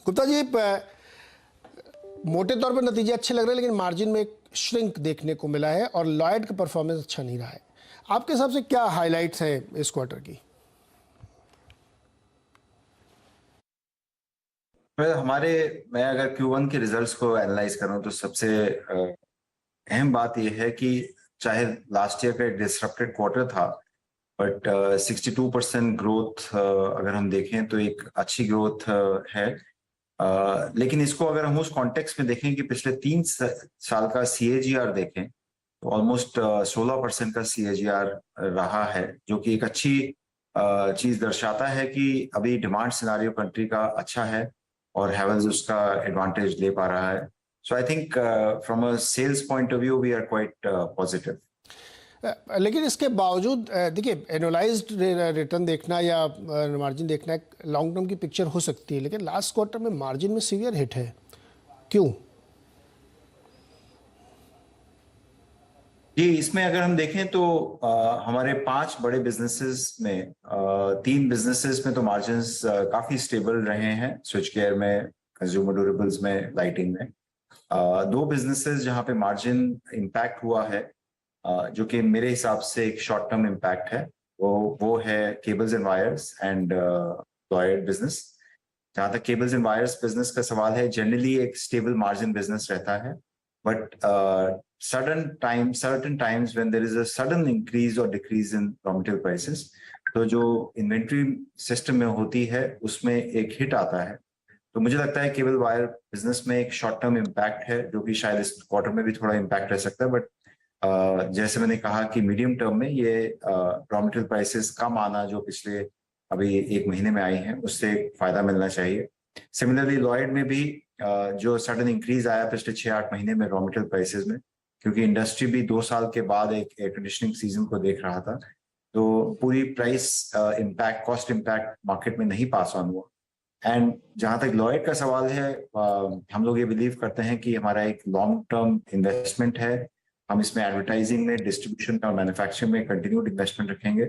गुप्ता जी, मोटे तौर पर नतीजे अच्छे लग रहे हैं, लेकिन मार्जिन में एक श्रिंक देखने को मिला है और लॉयड का परफॉर्मेंस अच्छा नहीं रहा है। आपके हिसाब से क्या हाइलाइट्स हैं इस क्वार्टर की? मैं अगर Q1 के रिजल्ट्स को एनालाइज करूं तो सबसे अहम बात यह है कि चाहे लास्ट ईयर का एक डिसरप्टेड क्वार्टर था, बट 62% ग्रोथ अगर हम देखें तो एक अच्छी ग्रोथ है। लेकिन इसको अगर हम उस कॉन्टेक्स्ट में देखें कि पिछले 3 साल का CAGR देखें तो ऑलमोस्ट 16% का CAGR रहा है, जो कि एक अच्छी चीज दर्शाता है कि अभी डिमांड सिनारियो कंट्री का अच्छा है और हैवेल्स उसका एडवांटेज ले पा रहा है। So I think from a sales point of view we are quite positive. लेकिन इसके बावजूद देखिए, एनुअलाइज्ड रिटर्न देखना या मार्जिन देखना एक लॉन्ग टर्म की पिक्चर हो सकती है, लेकिन लास्ट क्वार्टर में मार्जिन में सीवियर हिट है। क्यों? जी, इसमें अगर हम देखें तो हमारे 5 बड़े बिजनेसेस में 3 बिजनेसेस में तो मार्जिन्स काफी स्टेबल रहे हैं, स्विच केयर में, कंज्यूमर ड्यूरेबल्स में, लाइटिंग में। 2 बिजनेसेस जहां पे मार्जिन इम्पैक्ट हुआ है, जो कि मेरे हिसाब से एक शॉर्ट टर्म इम्पैक्ट है, वो है cables and wires and Lloyd business. जहां तक केबल्स एंड वायर्स बिजनेस का सवाल है, जनरली एक स्टेबल मार्जिन बिजनेस रहता है, but certain times when there is a sudden increase or decrease in raw material prices, तो जो इन्वेंट्री सिस्टम में होती है उसमें एक हिट आता है। तो मुझे लगता है केबल वायर बिजनेस में एक शॉर्ट टर्म इम्पैक्ट है, जो कि शायद इस क्वार्टर में भी थोड़ा इम्पैक्ट रह सकता है, बट जैसे मैंने कहा कि मीडियम टर्म में ये रॉ मटेरियल प्राइसेस कम आना जो पिछले अभी 1 महीने में आई हैं, उससे फायदा मिलना चाहिए। सिमिलरली लॉयड में भी जो सडन इंक्रीज आया पिछले 6-8 महीने में रॉ मटेरियल प्राइसेस में, क्योंकि इंडस्ट्री भी 2 साल के बाद एक एयर कंडीशनिंग सीजन को देख रहा था, तो पूरी price impact, cost impact market में नहीं पास ऑन हुआ। एंड जहां तक लॉयड का सवाल है, हम लोग ये बिलीव करते हैं कि हमारा एक लॉन्ग टर्म इन्वेस्टमेंट है। हम इसमें एडवर्टाइजिंग में, डिस्ट्रीब्यूशन और मैन्युफैक्चरिंग में कंटिन्यूड इन्वेस्टमेंट रखेंगे।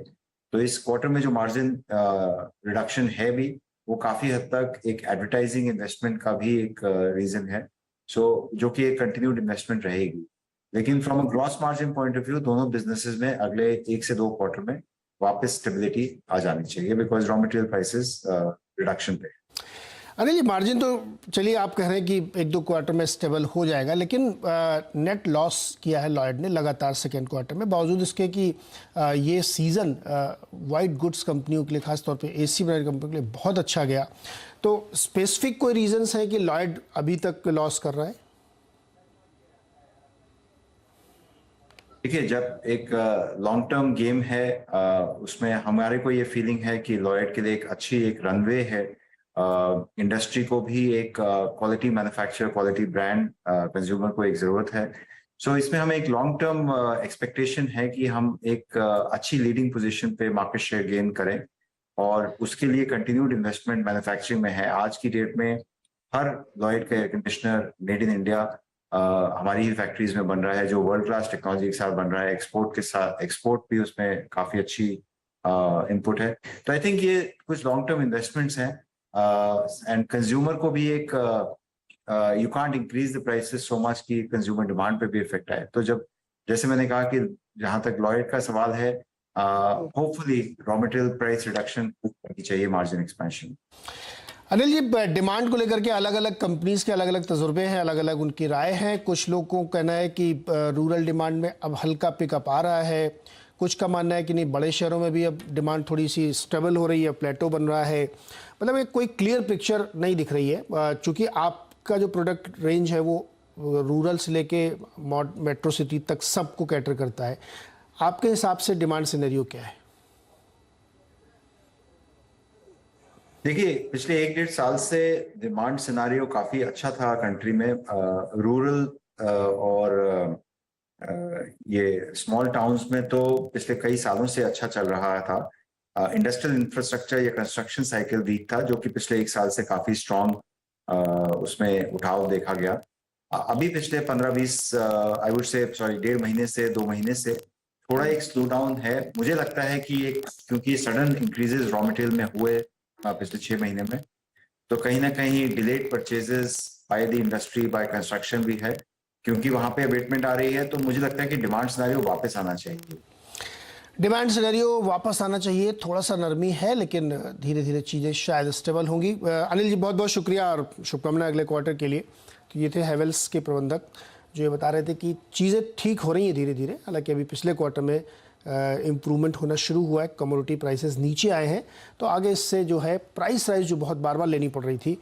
तो इस क्वार्टर में जो मार्जिन रिडक्शन है भी, वो काफी हद तक एक एडवर्टाइजिंग इन्वेस्टमेंट का भी एक रीजन है, सो जो कि एक कंटिन्यूड इन्वेस्टमेंट रहेगी। लेकिन from a gross margin point of view दोनों बिजनेसेस में अगले 1 से 2 क्वार्टर में वापस स्टेबिलिटी आ जानी चाहिए, because raw material prices reduction पे। अनिल जी, मार्जिन तो चलिए आप कह रहे हैं कि 1-2 क्वार्टर में स्टेबल हो जाएगा, लेकिन नेट लॉस किया है लॉयड ने लगातार सेकेंड क्वार्टर में, बावजूद इसके कि ये सीज़न वाइट गुड्स कंपनियों के लिए, खासतौर पे AC ब्रांड कंपनियों के लिए बहुत अच्छा गया। तो स्पेसिफिक कोई रीजंस है कि लॉयड अभी तक लॉस कर रहा है? देखिए, जब एक लॉन्ग टर्म गेम है, उसमें हमारे को ये फीलिंग है कि लॉयड के लिए एक अच्छी एक रनवे है। इंडस्ट्री को भी एक quality manufacture, quality brand consumer को एक जरूरत है। सो इसमें हमें एक लॉन्ग टर्म एक्सपेक्टेशन है कि हम एक अच्छी लीडिंग पोजीशन पे मार्केट शेयर गेन करें, और उसके लिए कंटिन्यूड इन्वेस्टमेंट मैन्युफैक्चरिंग में है। आज की डेट में हर लॉयड का air conditioner made in India हमारी ही फैक्ट्रीज में बन रहा है, जो वर्ल्ड क्लास टेक्नोलॉजी के साथ बन रहा है। एक्सपोर्ट के साथ, एक्सपोर्ट भी उसमें काफी अच्छी इनपुट है। तो आई थिंक ये कुछ लॉन्ग टर्म इन्वेस्टमेंट्स हैं, एंड कंज्यूमर को भी एक you can't increase the prices so much कि कंज्यूमर डिमांड पे भी इफेक्ट आए। तो जब, जैसे मैंने कहा कि जहां तक लॉयड का सवाल है, hopefully raw material price reduction करनी चाहिए margin expansion. Anil ji, demand को लेकर के अलग अलग कंपनीज के अलग अलग तजुर्बे हैं, अलग अलग उनकी राय है। कुछ लोगों को कहना है कि रूरल डिमांड में अब हल्का पिकअप आ रहा है, कुछ का मानना है कि नहीं, बड़े शहरों में भी अब डिमांड थोड़ी सी स्टेबल हो रही है, प्लेटो बन रहा है। मतलब एक कोई क्लियर पिक्चर नहीं दिख रही है, चूँकि आपका जो प्रोडक्ट रेंज है वो रूरल से लेके मेट्रो सिटी तक सबको कैटर करता है। आपके हिसाब से डिमांड सिनेरियो क्या है? देखिए, पिछले 1-1.5 साल से डिमांड सिनारियो काफी अच्छा था कंट्री में। रूरल और ये स्मॉल टाउन्स में तो पिछले कई सालों से अच्छा चल रहा था। इंडस्ट्रियल इंफ्रास्ट्रक्चर या कंस्ट्रक्शन साइकिल वीक था, जो कि पिछले 1 साल से काफी स्ट्रॉन्ग उसमें उठाव देखा गया। अभी पिछले 15-20 आई वुड से, सॉरी, 1.5 महीने से 2 महीने से थोड़ा एक स्लो डाउन है। मुझे लगता है कि एक, क्योंकि सडन इंक्रीजेस रॉ मटेरियल में हुए पिछले 6 महीने में, तो कहीं ना कहीं delayed purchases by the industry by construction भी है, क्योंकि वहां पे अबेटमेंट आ रही है। तो मुझे लगता है कि डिमांड सिनेरियो वापस आना चाहिए। डिमांड सिनेरियो वापस आना चाहिए, थोड़ा सा नरमी है लेकिन धीरे धीरे चीज़ें शायद स्टेबल होंगी। अनिल जी बहुत बहुत शुक्रिया और शुभकामनाएं अगले क्वार्टर के लिए। तो ये थे हैवेल्स के प्रबंधक जो ये बता रहे थे कि चीज़ें ठीक हो रही हैं धीरे धीरे। हालांकि अभी पिछले क्वार्टर में इम्प्रूवमेंट होना शुरू हुआ है, कमोडिटी प्राइसेस नीचे आए हैं, तो आगे इससे जो है प्राइस राइज जो बहुत बार बार लेनी पड़ रही थी